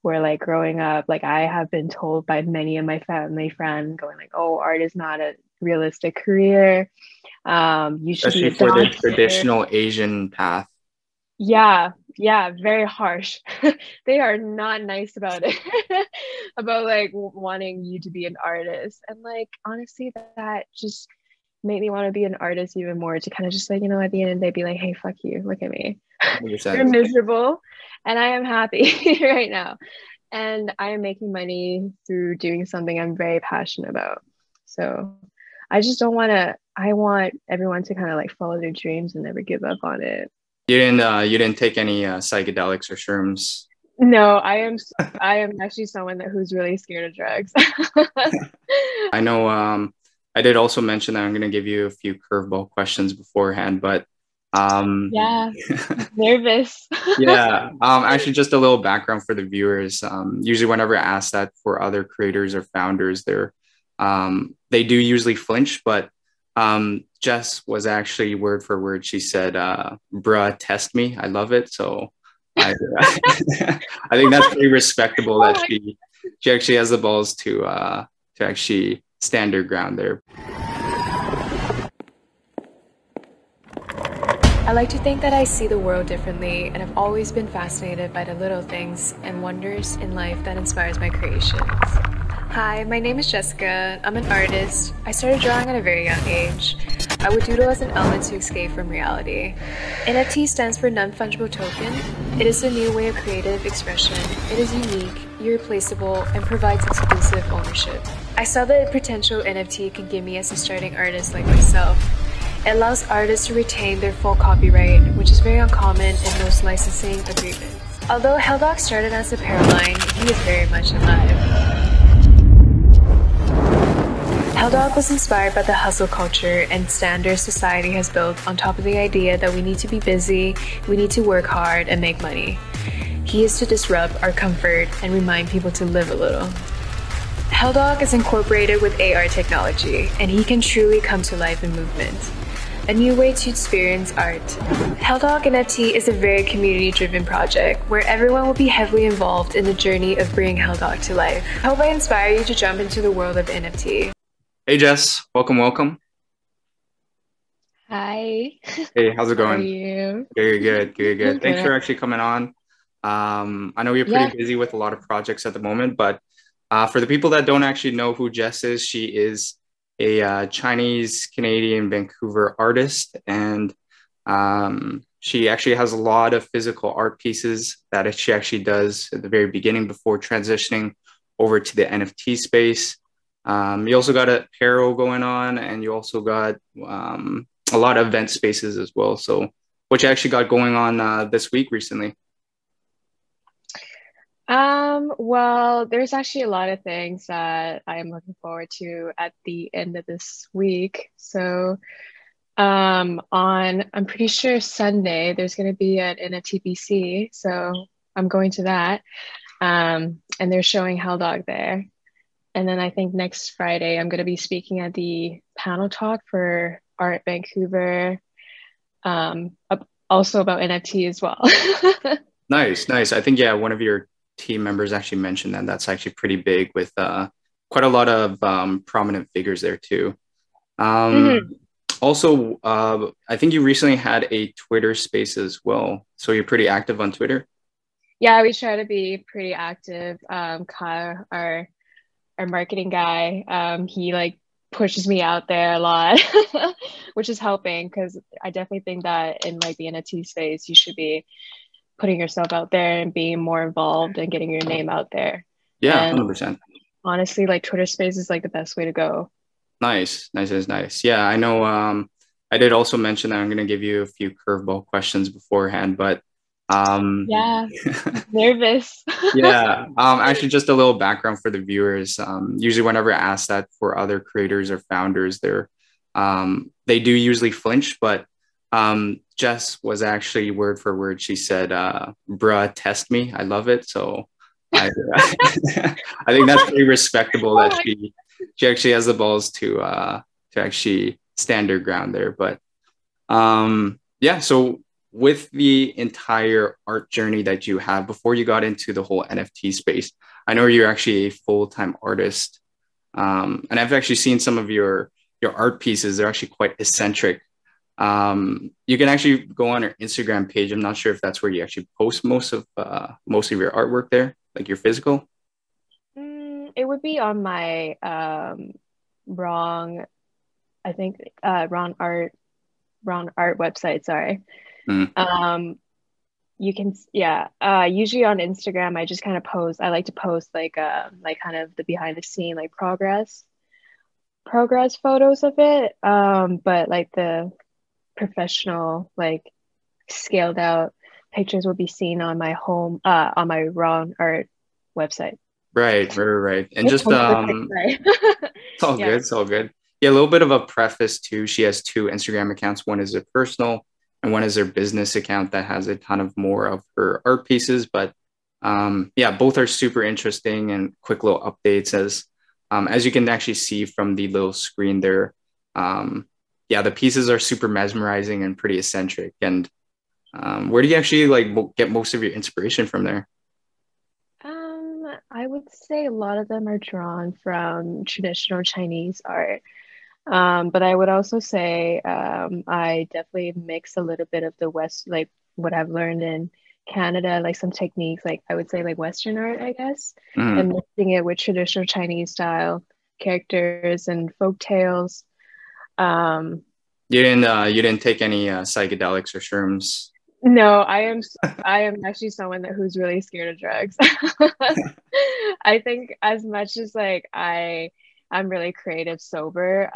where like growing up, like I have been told by many of my family friends going like, oh, art is not a realistic career. You should be Especially a for the doctor. traditional Asian path. Yeah, yeah, very harsh. They are not nice about it, about like wanting you to be an artist. And like honestly, that just made me want to be an artist even more to kind of just like, at the end of the day, be like, hey, fuck you, look at me. You're 100%. miserable, and I am happy right now. And I am making money through doing something I'm very passionate about. So I just don't want to, I want everyone to kind of like follow their dreams and never give up on it. You didn't take any psychedelics or shrooms. No, I am actually someone who's really scared of drugs. I know I did also mention that I'm going to give you a few curveball questions beforehand, but um, Yeah, nervous. yeah, actually, just a little background for the viewers. Usually, whenever I ask that for other creators or founders, they do usually flinch, but Jess was actually word for word. She said, "Bruh, test me. I love it." So I, I think that's pretty respectable Oh that my. she actually has the balls to actually stand her ground there. I like to think that I see the world differently, and I've always been fascinated by the little things and wonders in life that inspires my creations. Hi, my name is Jessica. I'm an artist. I started drawing at a very young age. I would doodle as an outlet to escape from reality. NFT stands for non-fungible token. It is a new way of creative expression. It is unique, irreplaceable, and provides exclusive ownership. I saw the potential NFT could give me as a starting artist like myself. It allows artists to retain their full copyright, which is very uncommon in most licensing agreements. Although Helldog started as a Paraline, he is very much alive. Helldog was inspired by the hustle culture and standards society has built on top of the idea that we need to be busy, we need to work hard and make money. He is to disrupt our comfort and remind people to live a little. Helldog is incorporated with AR technology, and he can truly come to life in movement. A new way to experience art. Helldog NFT is a very community-driven project where everyone will be heavily involved in the journey of bringing Helldog to life. I hope I inspire you to jump into the world of NFT. Hey Jess, welcome, welcome. Hi, Hey, how's it how are going? you? Very good, good, I'm good. Thanks good. for actually coming on. I know you're Yeah. pretty busy with a lot of projects at the moment, but for the people that don't actually know who Jess is, she is a Chinese Canadian Vancouver artist, and she actually has a lot of physical art pieces that she actually does at the very beginning before transitioning over to the NFT space. You also got a apparel going on, and you also got a lot of event spaces as well. So, what you actually got going on this week recently? Well, there's actually a lot of things that I am looking forward to at the end of this week. So, on I'm pretty sure Sunday there's going to be an NFTBC, so I'm going to that. And they're showing Helldog there. And then I think next Friday I'm going to be speaking at the panel talk for Art Vancouver, also about NFT as well. Nice, nice. I think yeah, one of your team members actually mentioned that that's actually pretty big with quite a lot of prominent figures there too. Mhm. Also, I think you recently had a Twitter space as well, so you're pretty active on Twitter. Yeah, we try to be pretty active. Kyle, our marketing guy, he like pushes me out there a lot, which is helping because I definitely think that in like the NFT space, you should be putting yourself out there and being more involved and getting your name out there. Yeah, And 100%. honestly, like Twitter space is like the best way to go. Nice, nice is nice. Yeah, I know. I did also mention that I'm going to give you a few curveball questions beforehand, but um, Yeah, nervous. yeah, actually, just a little background for the viewers. Usually, whenever I ask that for other creators or founders, they do usually flinch, but Jess was actually word for word. She said, "Bruh, test me. I love it." So I, I think that's pretty respectable Oh that my. she actually has the balls to actually stand her ground there. But yeah, so with the entire art journey that you have before you got into the whole NFT space, I know you're actually a full-time artist. And I've actually seen some of your art pieces. They're actually quite eccentric. You can actually go on our Instagram page. I'm not sure if that's where you actually post most of your artwork there, like your physical. It would be on my wrong, I think wrong art website. Sorry. Mm. You can, yeah. Usually on Instagram, I just kind of post. I like to post like kind of the behind the scene, like progress photos of it. But like the professional, like scaled out pictures will be seen on my on my wrong art website. Right. And just it's all Yeah. good. It's all good. Yeah, a little bit of a preface too. She has two Instagram accounts. One is her personal, and one is her business account that has a ton of more of her art pieces. But yeah, both are super interesting and quick little updates as you can actually see from the little screen there. Yeah, the pieces are super mesmerizing and pretty eccentric. And where do you actually like get most of your inspiration from there? I would say a lot of them are drawn from traditional Chinese art. But I would also say I definitely mix a little bit of the West, like what I've learned in Canada, like some techniques, like I would say like Western art, I guess, Mm. and mixing it with traditional Chinese style characters and folk tales. Um, You didn't take any psychedelics or shrooms. no, I am actually someone who's really scared of drugs. I think as much as like I'm really creative sober,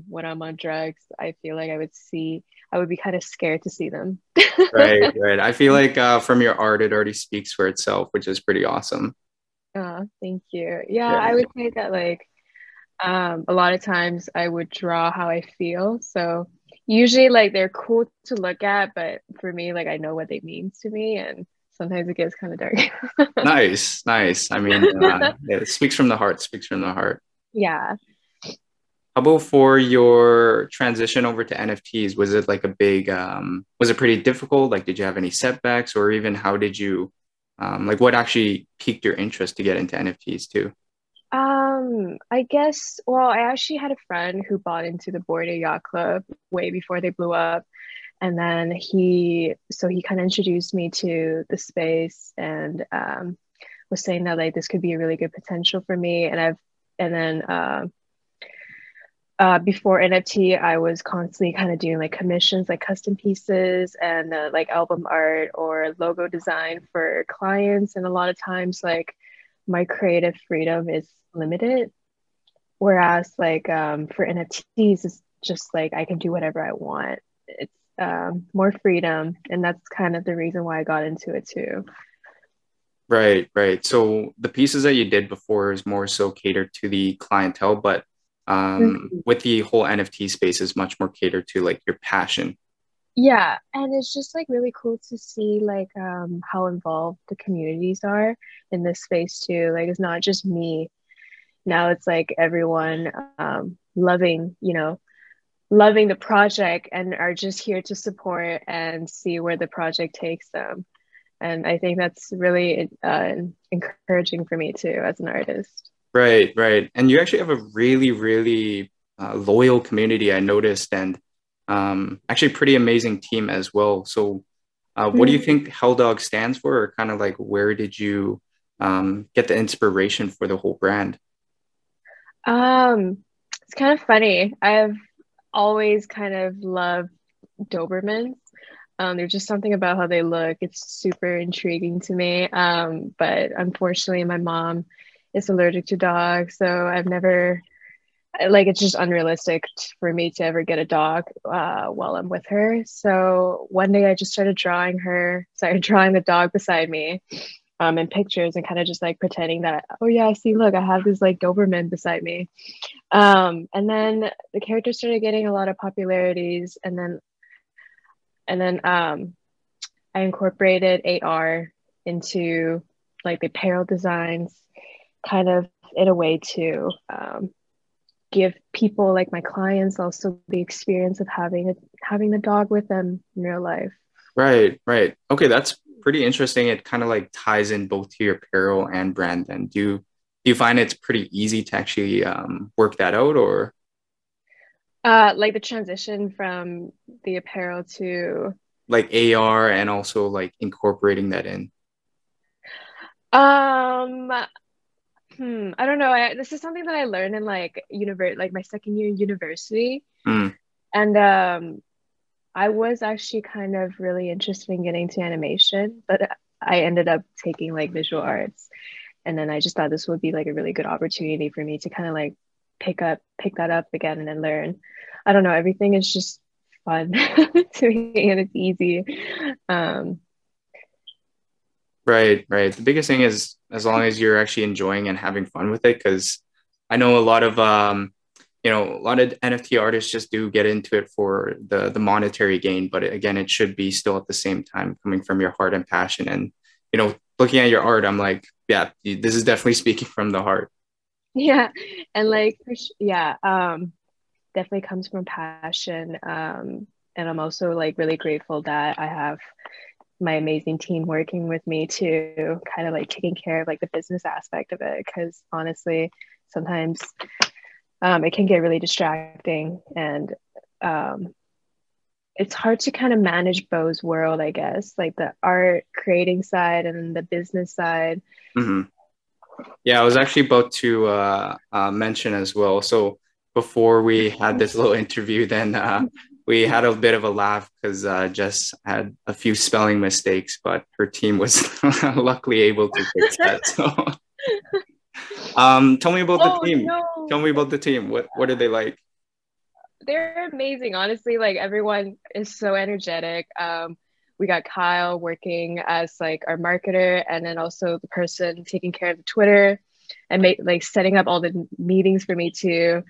when I'm on drugs, I feel like I would be kind of scared to see them. Right. I feel like from your art, it already speaks for itself, which is pretty awesome. Thank you. Yeah, Yeah. I would say that like a lot of times I would draw how I feel. So usually like they're cool to look at, but for me, like I know what they mean to me, and sometimes it gets kind of dark. Nice. I mean, yeah, it speaks from the heart, speaks from the heart. Yeah. How about for your transition over to NFTs? Was it like was it pretty difficult? Like, did you have any setbacks, or even how did you, like, what actually piqued your interest to get into NFTs too? I guess, well, I actually had a friend who bought into the Bored Ape Yacht Club way before they blew up. And then he kind of introduced me to the space and was saying that like this could be a really good potential for me. And then before NFT, I was constantly kind of doing like commissions, like custom pieces and like album art or logo design for clients. And a lot of times, like my creative freedom is limited. Whereas like for NFTs, it's just like I can do whatever I want. It's more freedom, and that's kind of the reason why I got into it too. Right. So the pieces that you did before is more so catered to the clientele, but Mhm. with the whole NFT space is much more catered to like your passion. Yeah, and it's just like really cool to see like how involved the communities are in this space too. Like it's not just me. Now it's like everyone loving, loving the project and are just here to support and see where the project takes them. And I think that's really encouraging for me too as an artist. Right. And you actually have a really loyal community, I noticed, and actually pretty amazing team as well. So, what do you think Helldog stands for, or kind of like where did you get the inspiration for the whole brand? It's kind of funny. I've always kind of loved Dobermans. There's just something about how they look. It's super intriguing to me. But unfortunately, my mom is allergic to dogs, so I've never like it's just unrealistic for me to ever get a dog while I'm with her. So one day I just started drawing the dog beside me in pictures and kind of just like pretending that, oh yeah, see, look, I have this like Doberman beside me. And then the character started getting a lot of popularities, and then I incorporated AR into like the apparel designs, kind of in a way to give people like my clients also the experience of having the dog with them in real life. Right, right. Okay, that's pretty interesting. It kind of like ties in both to your apparel and brand. Then do you find it's pretty easy to actually work that out, or Like the transition from the apparel to like AR and also like incorporating that in? um I don't know. This is something that I learned in like like my second year in university. Mm, And I was actually kind of really interested in getting to animation, but I ended up taking like visual arts. And then I just thought this would be like a really good opportunity for me to kind of like pick that up again and then learn. I don't know, everything is just fun to me and it's easy. Um, right, right. The biggest thing is as long as you're actually enjoying and having fun with it, because I know a lot of a lot of NFT artists just do get into it for the monetary gain, but again, it should be still at the same time coming from your heart and passion. And looking at your art, I'm like, yeah, this is definitely speaking from the heart. yeah. And like, yeah, definitely comes from passion. And I'm also like really grateful that I have my amazing team working with me to kind of like taking care of like the business aspect of it. Because honestly, sometimes it can get really distracting and it's hard to kind of manage both world, I guess, like the art creating side and the business side. Hmm. Yeah, I was actually about to mention as well. So before we had this little interview, then we had a bit of a laugh because Jess had a few spelling mistakes, but her team was luckily able to fix that. So tell me about the Oh team. Tell no, me about the team. What are they like? they're amazing. Honestly, like everyone is so energetic. We got Kyle working as like our marketer, and then also the person taking care of the Twitter and like setting up all the meetings for me too,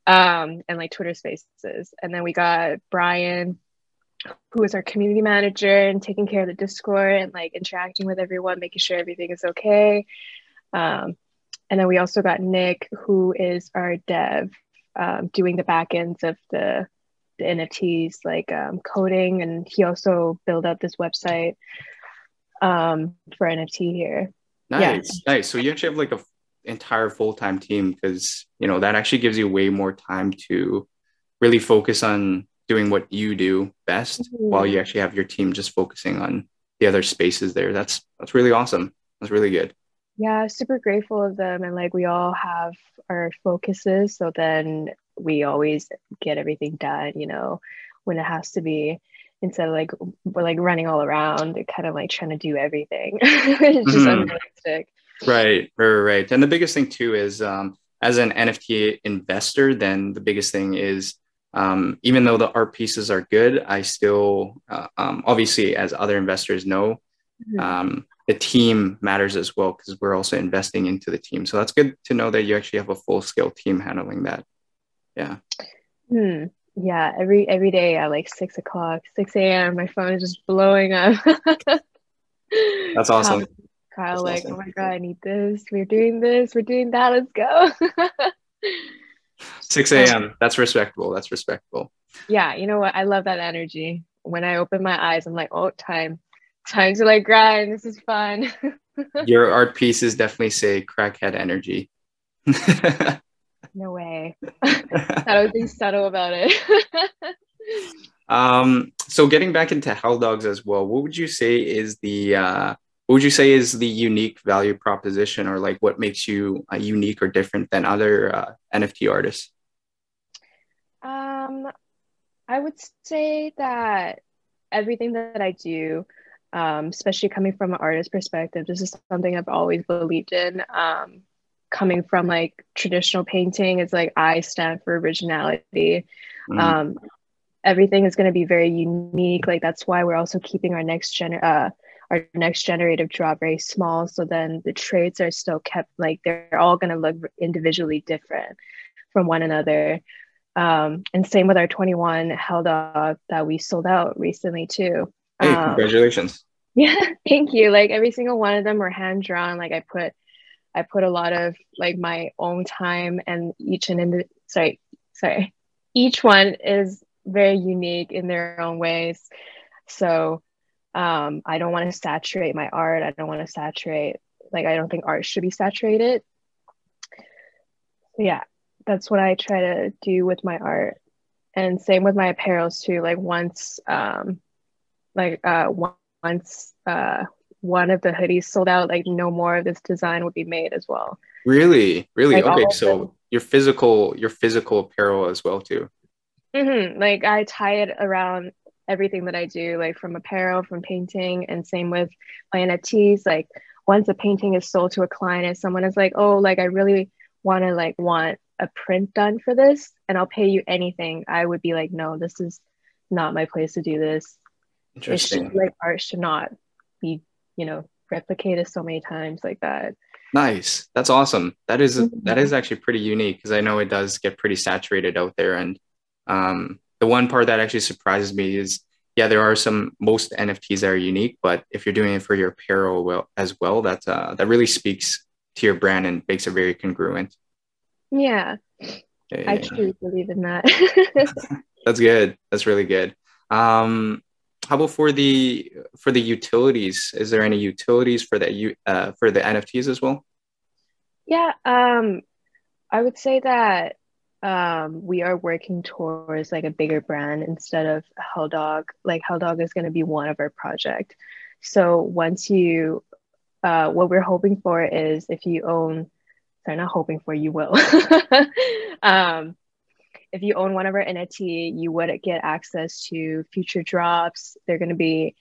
and like Twitter Spaces. And then we got Brian, who is our community manager and taking care of the Discord and like interacting with everyone, making sure everything is okay. Um, and then we also got Nick, who is our dev, doing the back ends of the NFTs, like coding, and he also built up this website for NFT here. Yeah. Nice, nice. So you actually have like a entire full-time team because that actually gives you way more time to really focus on doing what you do best while Mhm. you actually have your team just focusing on the other spaces there. That's really awesome. That's really good. Yeah, super grateful of them. And like we all have our focuses. So then we always get everything done, when it has to be, instead of like we're like running all around, kind of like trying to do everything. It's just Mhm. unrealistic. Right, right, right. And the biggest thing too is as an NFT investor, then the biggest thing is even though the art pieces are good, I still obviously as other investors know, Mhm. the team matters as well because we're also investing into the team. So that's good to know that you actually have a full scale team handling that. Yeah, Hmm. Yeah, every day at like 6 o'clock, 6 a.m., my phone is just blowing up. that's Kyle, awesome. Kyle, That's like, oh awesome. my God, I need this, we're doing that, let's go. 6 Um, a.m. That's respectable. That's respectable. yeah, you know what? I love that energy. When I open my eyes, I'm like, oh, time to like grind. This is fun. Your art pieces definitely say crackhead energy. No way. I was being subtle about it. So getting back into Hell Dogs as well, what would you say is the unique value proposition or like what makes you unique or different than other NFT artists? Um, I would say that everything that I do, especially coming from an artist perspective, this is something I've always believed in. Coming from like traditional painting, it's like I stand for originality. Mm, Um, Everything is going to be very unique. Like that's why we're also keeping our next generative drop very small. So then the traits are still kept, like they're all going to look individually different from one another. And same with our 21 Helldog that we sold out recently too. hey, Um, congratulations. yeah, thank you. Like every single one of them were hand drawn. Like I put a lot of like my own time, and each one is very unique in their own ways. So I don't want to saturate my art. I don't want to saturate, like, I don't think art should be saturated. So yeah, that's what I try to do with my art. And same with my apparels too. Like like once one of the hoodies sold out, like no more of this design would be made as well. Really? Really? Like Okay, all of so them. your physical apparel as well too. Like I tie it around everything that I do, like from apparel, from painting, and same with my NFTs. Like once a painting is sold to a client and someone is like, oh, like I really want a print done for this and I'll pay you anything, I would be like, no, this is not my place to do this. It should, Interesting. like, art should not be, replicated so many times like that. Nice. That's awesome. That is Mhm. actually pretty unique because I know it does get pretty saturated out there. And the one part that actually surprises me is, yeah, there are most NFTs that are unique, but if you're doing it for your apparel as well, that really speaks to your brand and makes it very congruent. Yeah, Yeah, I yeah, yeah. truly believe in that. That's good. That's really good. How about for the utilities? Is there any utilities for for the NFTs as well? Yeah, I would say that we are working towards like a bigger brand instead of Helldog. Like Helldog is going to be one of our project. So once you, what we're hoping for is if you own, sorry, not hoping for, you will. um, if you own one of our NFT, you would get access to future drops. They're going to be,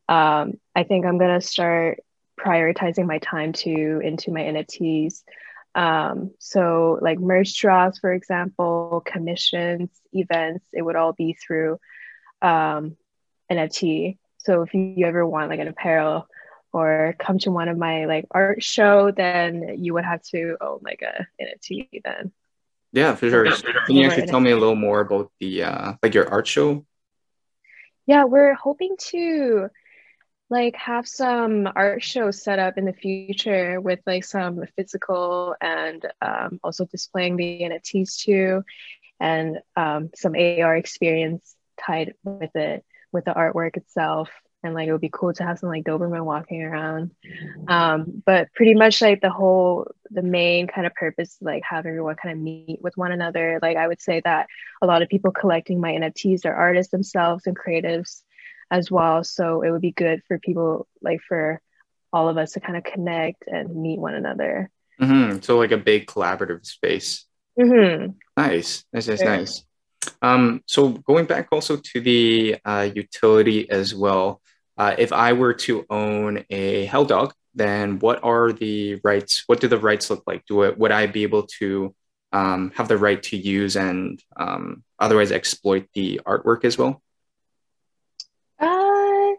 I think I'm going to start prioritizing my time into my NFTs. So like merch drops, for example, commissions, events, it would all be through NFT. So if you ever want like an apparel or come to one of my like art show, then you would have to own like a NFT then. Yeah, for Or sure. Can one you of our actually tell me a NFTs. little more about the like your art show? Yeah, we're hoping to like have some art shows set up in the future with like some physical and also displaying the NFTs too, and some AR experience tied with it, with the artwork itself. And like it would be cool to have some like Doberman walking around. But pretty much like the main kind of purpose, like have everyone kind of meet with one another. Like I would say that a lot of people collecting my NFTs are artists themselves and creatives as well. So it would be good for people, like for all of us to kind of connect and meet one another. So like a big collaborative space. Mm-hmm. Nice, nice, nice, Sure. nice. So going back also to the utility as well, if I were to own a Hell Dog, then what are the rights? What do the rights look like? Would I be able to have the right to use and otherwise exploit the artwork as well? Uh,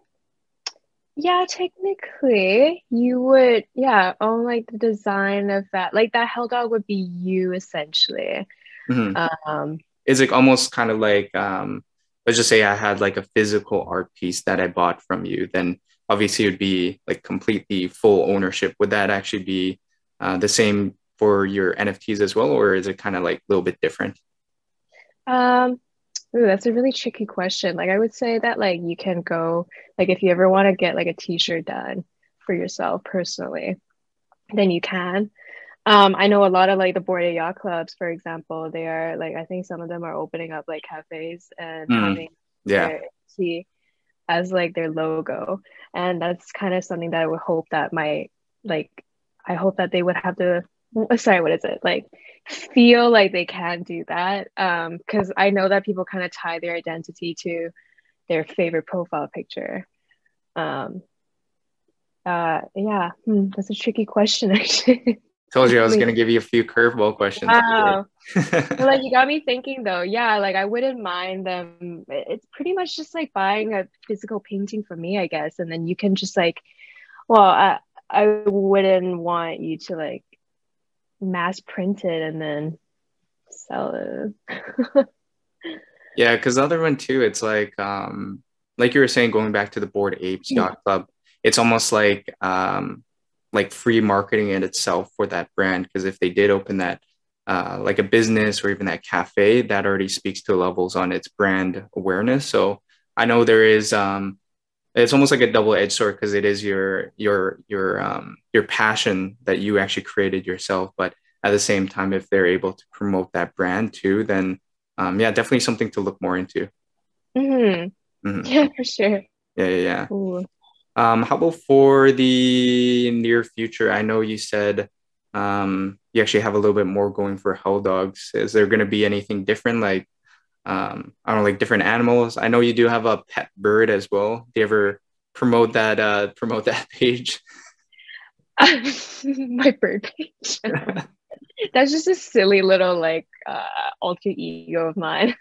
yeah, technically you would, yeah, own like the design of that. Like that hell dog would be you essentially. Mhm. Um, Is it almost kind of like let's just say I had like a physical art piece that I bought from you, then obviously it would be like completely full ownership. Would that actually be the same for your NFTs as well, or is it kind of like a little bit different? um, ooh, that's a really tricky question. Like I would say that like you can go, like if you ever want to get like a t-shirt done for yourself personally, then you can. I know a lot of like the board yacht clubs, for example, they are like, I think some of them are opening up like cafes and Mm, having yeah. their tea as like their logo. And that's kind of something that I would hope that like, I hope that they would have the, sorry, what is it? Like, feel like they can do that. Because I know that people kind of tie their identity to their favorite profile picture. Um, yeah, that's a tricky question, actually. Told you I was Like, gonna give you a few curveball questions wow. today. But like you got me thinking though. Yeah, like I wouldn't mind them. It's pretty much just like buying a physical painting from me, I guess. And then you can just like, well, I wouldn't want you to like mass print it and then sell it. Yeah, because the other one too, it's like you were saying, going back to the Board Apes Yacht Club, it's almost like free marketing in itself for that brand. Because if they did open that like a business or even that cafe, that already speaks to levels on its brand awareness. So I know there is it's almost like a double-edged sword because it is your passion that you actually created yourself. But at the same time, if they're able to promote that brand too, then yeah, definitely something to look more into. Hmm. Mhm. Yeah, for sure. Yeah, yeah, yeah. Ooh. How about for the near future? I know you said you actually have a little bit more going for Hell Dogs. Is there going to be anything different, like I don't know, like different animals? I know you do have a pet bird as well. Do you ever promote that page? My bird page. That's just a silly little like alter ego of mine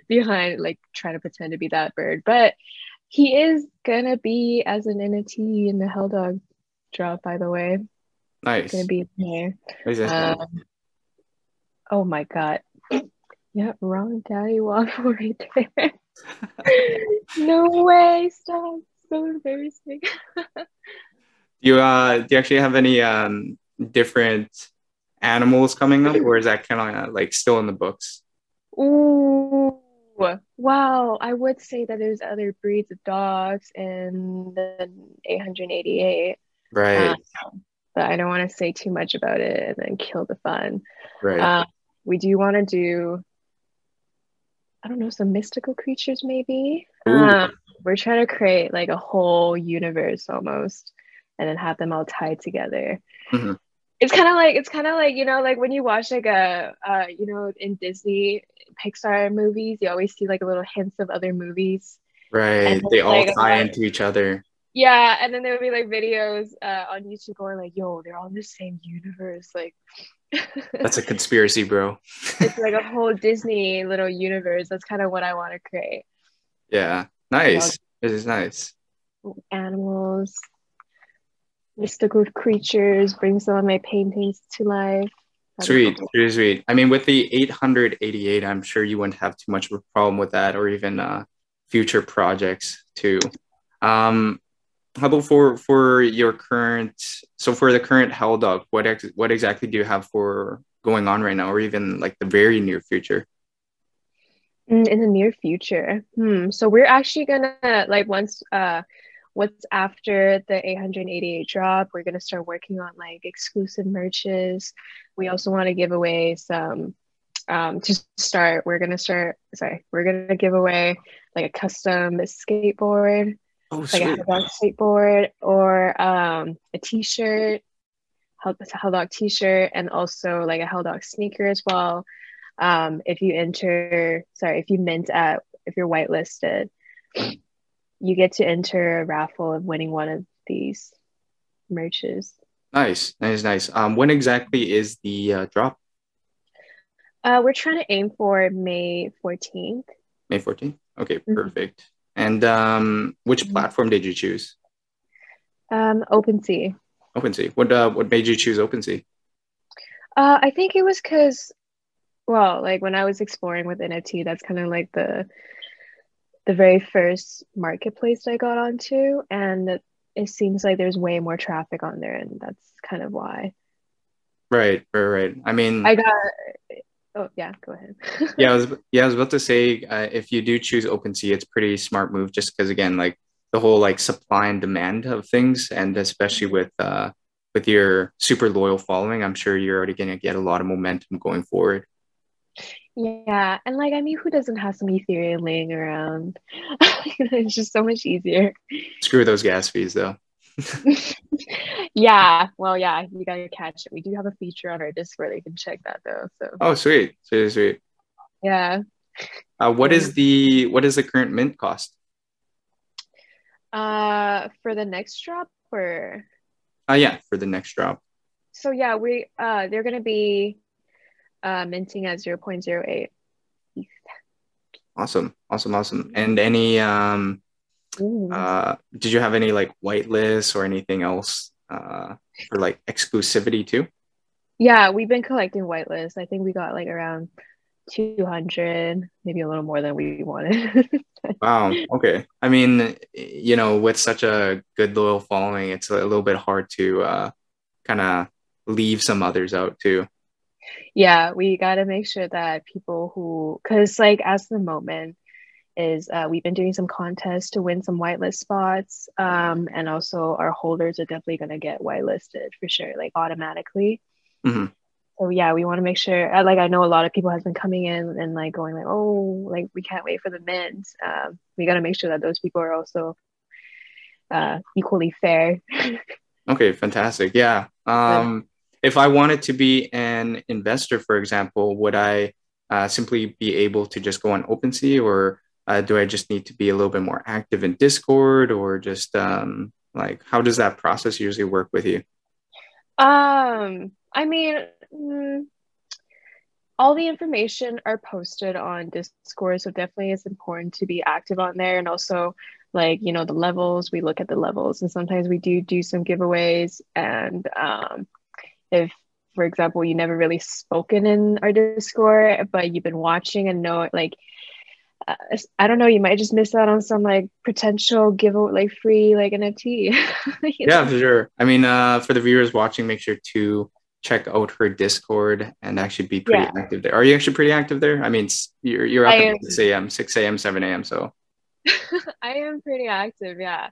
behind like trying to pretend to be that bird. But he is gonna be as an NFT in the Helldog drop, by the way. It's gonna Nice. be there. Nice, nice, nice. Oh my God. Yeah, wrong daddy waffle right there. No way, stop. So embarrassing. Do you actually have any different animals coming up, or is that kind of like still in the books? Ooh, wow. I would say that there's other breeds of dogs in the 888. Um, Right, but I don't want to say too much about it and then kill the fun. right. Um, we do want to do, I don't know, some mystical creatures maybe. Ooh. We're trying to create like a whole universe almost, and then have them all tied together. Mhm. It's kind of like like when you watch like a in Disney Pixar movies, you always see like a little hints of other movies, and Right. then, They all like tie into each other. yeah, and then there would be like videos on YouTube going like, yo, they're all in the same universe, like That's a conspiracy, bro. it's like a whole Disney little universe. That's kind of what I want to create. Yeah. Dog, Nice. This is nice. animals, mystical creatures, bring some of my paintings to life. That'd be Sweet. cool. Really sweet. I mean, with the 888, I'm sure you wouldn't have too much of a problem with that or even future projects too. Um, how about for your current, so for the current Hell Dog, what exactly do you have for going on right now, or even like the very near future? In the near future. So we're actually gonna like once what's after the 888 drop, we're gonna start working on like exclusive merches. We also want to give away some to start, we're gonna give away like a custom skateboard, Oh, like a sweet. Helldog skateboard or a t-shirt, it's a Helldog t-shirt, and also like a Helldog sneaker as well. If you mint at, if you're whitelisted, you get to enter a raffle of winning one of these merches. Nice, nice, nice. When exactly is the drop? We're trying to aim for May 14th. May 14th? Okay, Mhm. perfect. And which platform did you choose? OpenSea. OpenSea. What made you choose OpenSea? I think it was because, well, like when I was exploring with NFT, that's kind of like the very first marketplace I got onto, and it seems like there's way more traffic on there, and that's kind of why. Right, right, right. I mean, I got, oh yeah, go ahead. I was about to say, if you do choose OpenSea, it's pretty smart move just because again, like the whole like supply and demand of things, and especially with your super loyal following, I'm sure you're already gonna get a lot of momentum going forward. Yeah, and like I mean, who doesn't have some Ethereum laying around? It's just so much easier. Screw those gas fees though. Yeah, well, yeah, you gotta catch it. We do have a feature on our Discord. You can check that though. So Oh, sweet, sweet, sweet. yeah. What is Um, the current mint cost? for the next drop, or Yeah, for the next drop. so yeah, they're gonna be minting at 0.08 ETH. Awesome, awesome, awesome. And any Ooh. did you have any like whitelists or anything else for like exclusivity too? Yeah, we've been collecting whitelists. I think we got like around 200, maybe a little more than we wanted. Wow. Okay. I mean, with such a good loyal following, it's a little bit hard to kind of leave some others out too. Yeah, we got to make sure that people because like as the moment, is we've been doing some contests to win some whitelist spots. And also our holders are definitely going to get whitelisted for sure, like automatically. Mm-hmm. So yeah, we want to make sure, like I know a lot of people have been coming in and like going like, oh, like we can't wait for the mint. We got to make sure that those people are also equally fair. Okay, fantastic. Yeah. If I wanted to be an investor, for example, would I simply be able to just go on OpenSea, or do I just need to be a little bit more active in Discord, or just like how does that process usually work with you? I mean, all the information are posted on Discord, so definitely it's important to be active on there. And also, like, you know, the levels, we look at the levels, and sometimes we do some giveaways. And if, for example, you never really spoken in our Discord, but you've been watching and know it, like, I don't know, you might just miss out on some like potential giveaway, like free like NFT. Yeah, for sure. I mean, for the viewers watching, make sure to check out her Discord and actually be pretty active there. Are you actually pretty active there? I mean, you're up at 6 a.m., 7 a.m. So I am pretty active, yeah.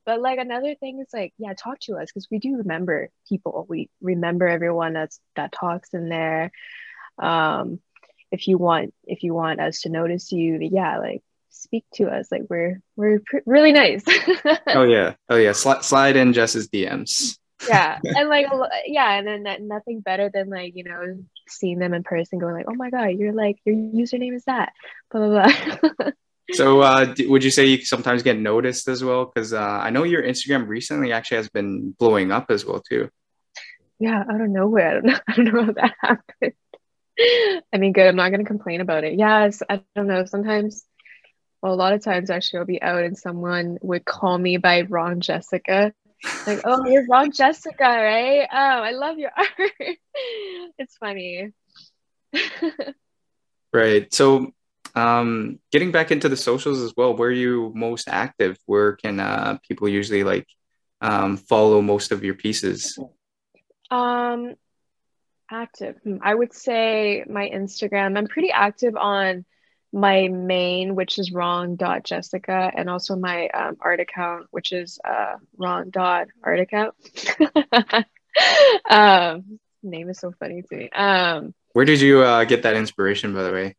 But like another thing is like, yeah, talk to us because we do remember people. We remember everyone that talks in there. If you want us to notice you, yeah, like speak to us. Like we're really nice. oh yeah, slide in Jess's DMs. Yeah, and like yeah, and then nothing better than like, you know, seeing them in person, going like, oh my god, you're like, your username is that, blah blah blah. So would you say you sometimes get noticed as well? Because I know your Instagram recently actually has been blowing up as well too. Yeah, out of nowhere. I don't know how that happened. I mean, good. I'm not gonna complain about it. Yes, I don't know. Sometimes, well, a lot of times actually I'll be out and someone would call me by wrong Jessica. Like, oh, you're wrong Jessica, right? Oh, I love your art. It's funny. Right. So getting back into the socials as well, where are you most active? Where can people usually like follow most of your pieces? Active. I would say my Instagram. I'm pretty active on my main, which is wrong.jessica, and also my art account, which is wrong.art account. Name is so funny to me. Where did you get that inspiration, by the way?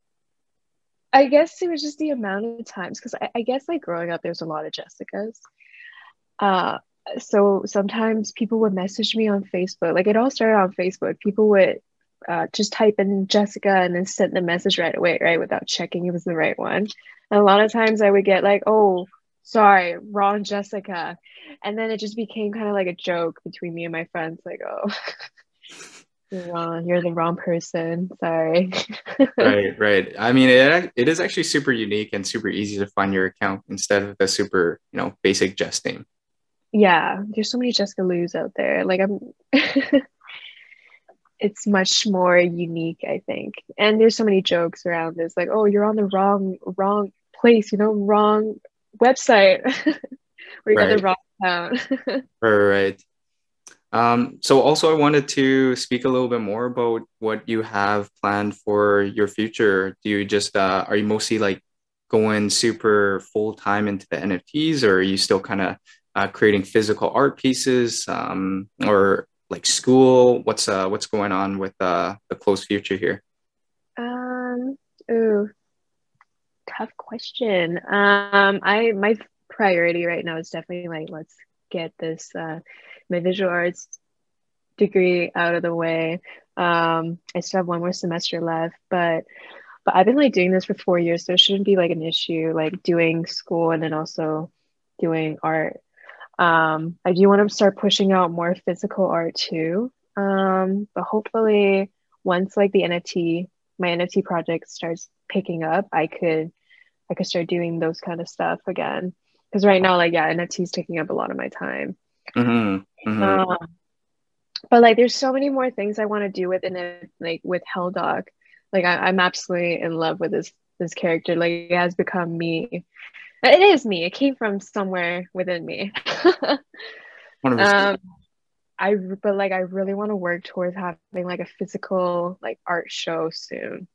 I guess it was just the amount of times, because I guess like growing up, there's a lot of Jessicas. So sometimes people would message me on Facebook. Like it all started on Facebook. People would just type in Jessica and then send the message right away, right? Without checking it was the right one. And a lot of times I would get like, oh, sorry, wrong Jessica. And then it just became kind of like a joke between me and my friends, like, oh, you're wrong. You're the wrong person. Sorry. Right. I mean, it is actually super unique and super easy to find your account instead of the super, basic Jess name. Yeah, there's so many Jessica Lius out there. Like it's much more unique, I think. And there's so many jokes around this, like, oh, you're on the wrong place, wrong website, or you got the wrong account. Right. So also I wanted to speak a little bit more about what you have planned for your future. Do you just are you mostly like going super full time into the NFTs, or are you still kind of creating physical art pieces, or like school? What's going on with the close future here? Ooh, tough question. My priority right now is definitely like, let's get this my visual arts degree out of the way. I still have one more semester left, but I've been like doing this for 4 years, so it shouldn't be like an issue, like doing school and then also doing art. I do want to start pushing out more physical art too. But hopefully once like my NFT project starts picking up, I could start doing those kind of stuff again. Because right now, like, yeah, NFT is taking up a lot of my time. Mm-hmm. Mm-hmm. But like there's so many more things I want to do within it, like with Helldog. Like I'm absolutely in love with this character. Like it has become me. It is me. It came from somewhere within me. 100%. I really want to work towards having like a physical like art show soon.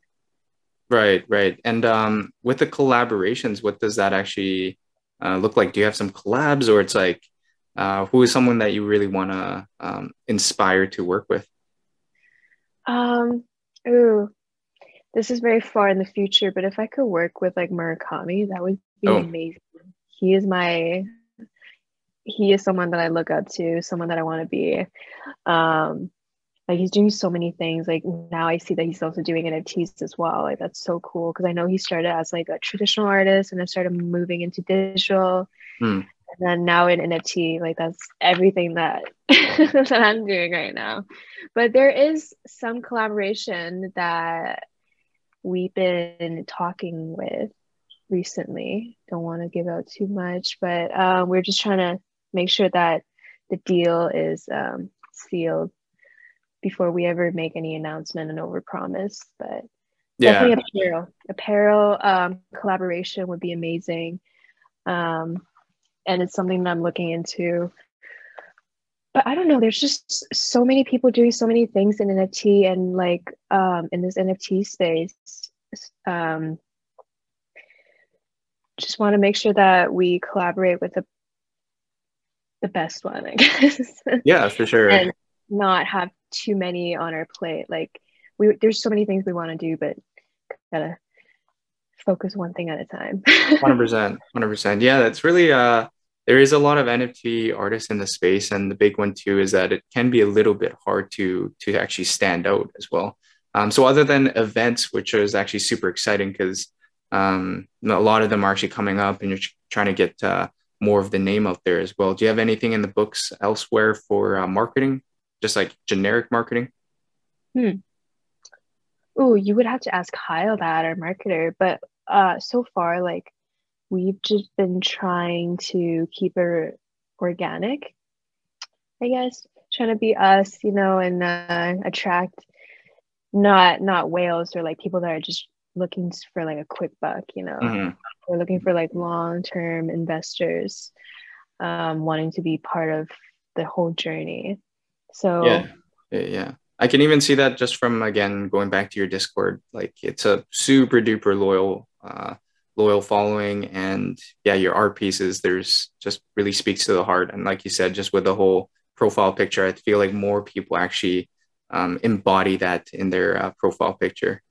Right, right. And with the collaborations, what does that actually look like? Do you have some collabs, or it's like who is someone that you really want to inspire to work with? Um, ooh, this is very far in the future, but if I could work with like Murakami, that would be Oh, amazing. He is my he is someone that I look up to, someone that I want to be. Um, like he's doing so many things. Like now I see that he's also doing NFTs as well. Like that's so cool because I know he started as like a traditional artist and then started moving into digital, hmm. and then now in NFT. Like that's everything that that I'm doing right now. But there is some collaboration that we've been talking with recently. Don't want to give out too much, but we're just trying to make sure that the deal is sealed before we ever make any announcement and overpromise. But Yeah, definitely apparel collaboration would be amazing, and it's something that I'm looking into. But I don't know, there's just so many people doing so many things in NFT and like in this NFT space. um just want to make sure that we collaborate with the best one, I guess, yeah, for sure. and not have too many on our plate. Like there's so many things we want to do, but gotta focus one thing at a time. 100%, 100%. Yeah, that's really there is a lot of NFT artists in the space, and the big one too is that it can be a little bit hard to actually stand out as well. So other than events, which is actually super exciting because a lot of them are actually coming up, and you're trying to get more of the name out there as well. Do you have anything in the books elsewhere for marketing, just like generic marketing? Hmm. Oh, you would have to ask Kyle that, our marketer. But so far, like we've just been trying to keep it organic, I guess, trying to be us, and attract not whales or like people that are just looking for like a quick buck. Hmm. We're looking for like long-term investors, wanting to be part of the whole journey. Yeah, So yeah. I can even see that just from again going back to your Discord. Like it's a super duper loyal following, and yeah, your art pieces. There's just really speaks to the heart, and like you said, just with the whole profile picture, I feel like more people actually embody that in their profile picture.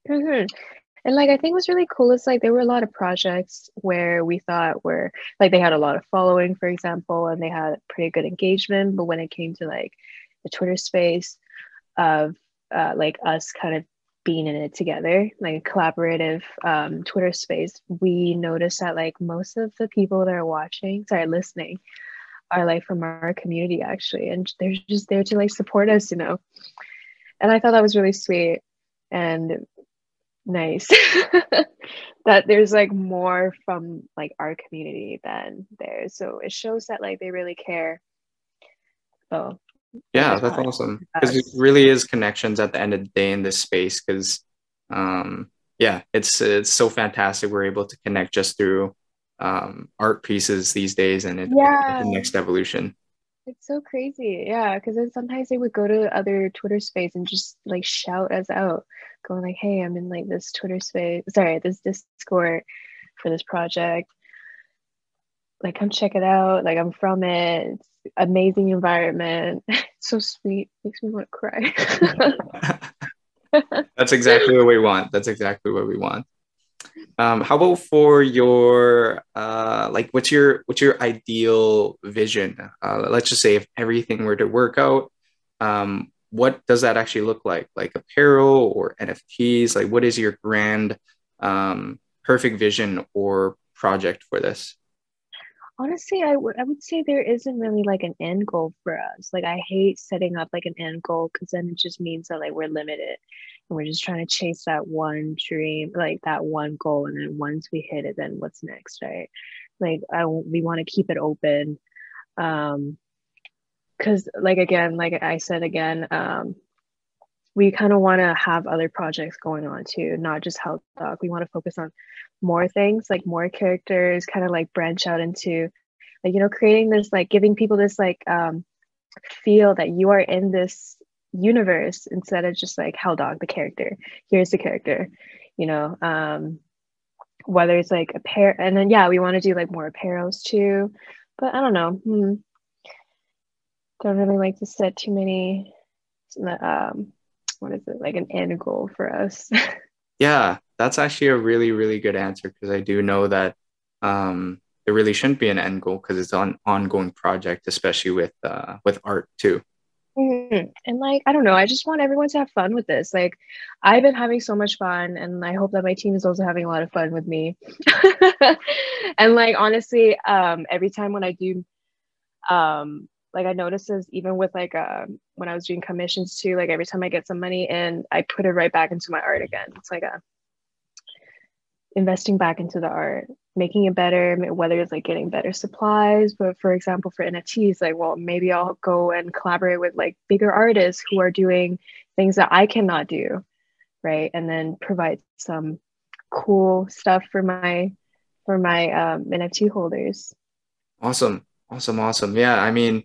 mhm. And like I think what's really cool is like there were a lot of projects where we thought were like they had a lot of following, for example, and they had pretty good engagement. But when it came to like the Twitter space of like us kind of being in it together, like a collaborative Twitter space, we noticed that like most of the people that are listening, are like from our community actually, and they're just there to like support us. And I thought that was really sweet and nice that there's like more from like our community than theirs. So it shows that like they really care about Yeah, this that's project, awesome because it us. really is connections at the end of the day in this space. Because yeah, it's so fantastic we're able to connect just through art pieces these days, and it's Yeah, the next evolution. it's so crazy. Yeah, because then sometimes they would go to other Twitter space and just like shout us out, going like, "Hey, I'm in like this Twitter space, sorry, this Discord for this project. Like, come check it out. Like, I'm from it. It's amazing environment. It's so sweet. Makes me want to cry." That's exactly what we want. That's exactly what we want. How about for your like what's your ideal vision? Let's just say if everything were to work out, what does that actually look like? Like apparel or NFTs? Like what is your grand perfect vision or project for this? Honestly, I would say there isn't really like an end goal for us. Like I hate setting up like an end goal because then it just means that like we're limited and we're just trying to chase that one dream, like that one goal, and then once we hit it, then what's next, right? Like we want to keep it open. Um, because like again, like I said again, we kind of want to have other projects going on too, not just Health Dog. We want to focus on more things, like more characters, kind of like branch out into like, creating this, like giving people this like feel that you are in this universe instead of just like Helldog, the character. Here's the character. whether it's like and then yeah, we want to do like more apparels too, but I don't know. Don't really like to set too many what is it, like an end goal for us. Yeah, that's actually a really, really good answer, because I do know that there really shouldn't be an end goal, because it's an ongoing project, especially with art too. And like, I don't know, I just want everyone to have fun with this. Like, I've been having so much fun, and I hope that my team is also having a lot of fun with me. And like, honestly, every time when I do, like I noticed this even with like when I was doing commissions too, like every time I get some money in, I put it right back into my art again. It's like investing back into the art, making it better, whether it's like getting better supplies. But for example, for NFTs, like, well, maybe I'll go and collaborate with like bigger artists who are doing things that I cannot do, right? And then provide some cool stuff for my NFT holders. Awesome. Yeah, I mean,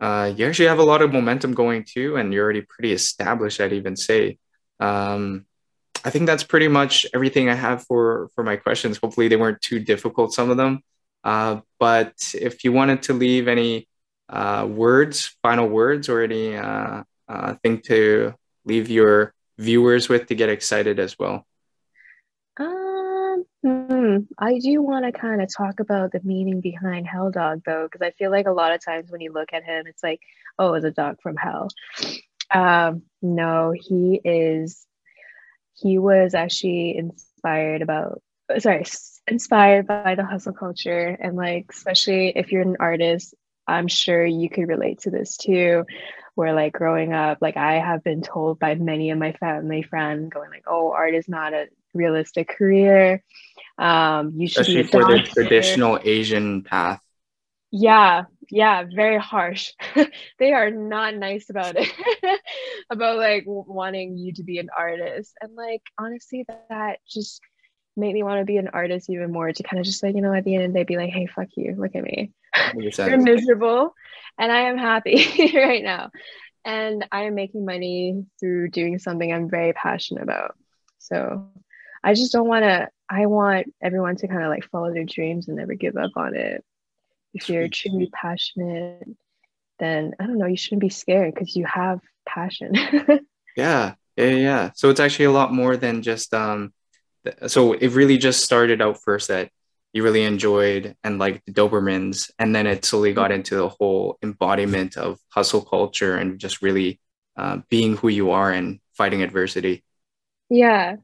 you actually have a lot of momentum going too, and you're already pretty established, I'd even say. I think that's pretty much everything I have for my questions. Hopefully they weren't too difficult, some of them. But if you wanted to leave any final words, or any thing to leave your viewers with to get excited as well. I do want to kind of talk about the meaning behind Helldog though, because I feel like a lot of times when you look at him, it's like, oh, it's a dog from hell. No, he was actually inspired by the hustle culture, and like, especially if you're an artist, I'm sure you could relate to this too, where like growing up, like I have been told by many of my family friends going like, oh, art is not a realistic career. You should be Especially a for the doctor. traditional Asian path. Yeah, very harsh. They are not nice about it, about like wanting you to be an artist. And like, honestly, that just made me want to be an artist even more, to kind of just like, at the end of the day, be like, hey, fuck you, look at me. You're 100%. miserable, and I am happy right now. And I am making money through doing something I'm very passionate about. So I just don't want to, I want everyone to kind of like follow their dreams and never give up on it. If you're truly passionate, then I don't know, you shouldn't be scared because you have passion. Yeah. So it's actually a lot more than just so it really just started out first that you really enjoyed and liked the Dobermans, and then it slowly got into the whole embodiment of hustle culture and just really being who you are and fighting adversity. Yeah,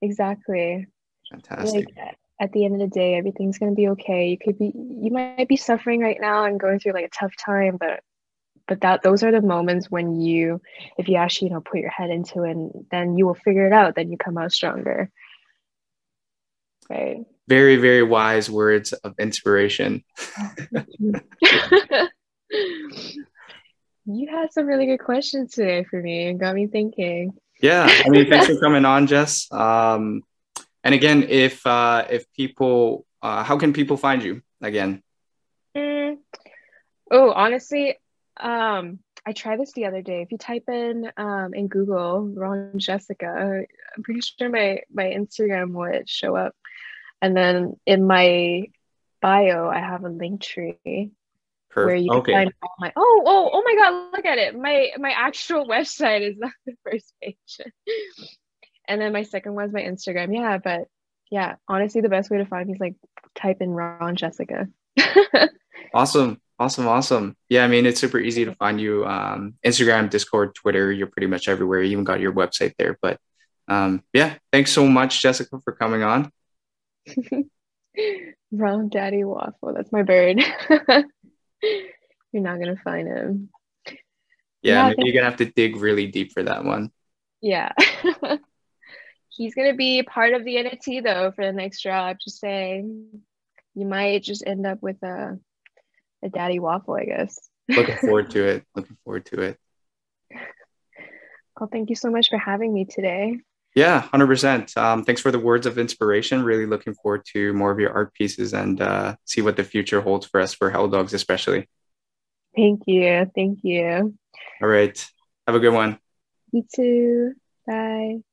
exactly. Fantastic. Like, at the end of the day, everything's gonna be okay. You might be suffering right now and going through like a tough time, but those are the moments when if you actually put your head into it, and then you will figure it out. Then you come out stronger, right? Very, very wise words of inspiration. You had some really good questions today for me and got me thinking. Yeah, I mean, thanks for coming on, Jess. And again, if people, how can people find you again? Oh, honestly, I tried this the other day. If you type in Google Ron Jessica, I'm pretty sure my Instagram would show up. And then in my bio, I have a link tree where you can find all my oh my god, look at it. My actual website is on the first page. And then my second one's my Instagram. Yeah, but yeah, honestly, the best way to find me is like type in Ron Jessica. Awesome. Yeah, I mean, it's super easy to find you. Instagram, Discord, Twitter, you're pretty much everywhere. You even got your website there. But yeah, thanks so much, Jessica, for coming on. Ron Daddy Waffle, that's my bird. You're not gonna find him. Yeah, maybe you're gonna have to dig really deep for that one. Yeah. He's gonna be part of the NFT though for the next drop. Just saying, you might just end up with a daddy waffle, I guess. Looking forward to it. Well, thank you so much for having me today. Yeah, 100%. Thanks for the words of inspiration. Really looking forward to more of your art pieces and see what the future holds for us, for Helldogs especially. Thank you. All right. Have a good one. You too. Bye.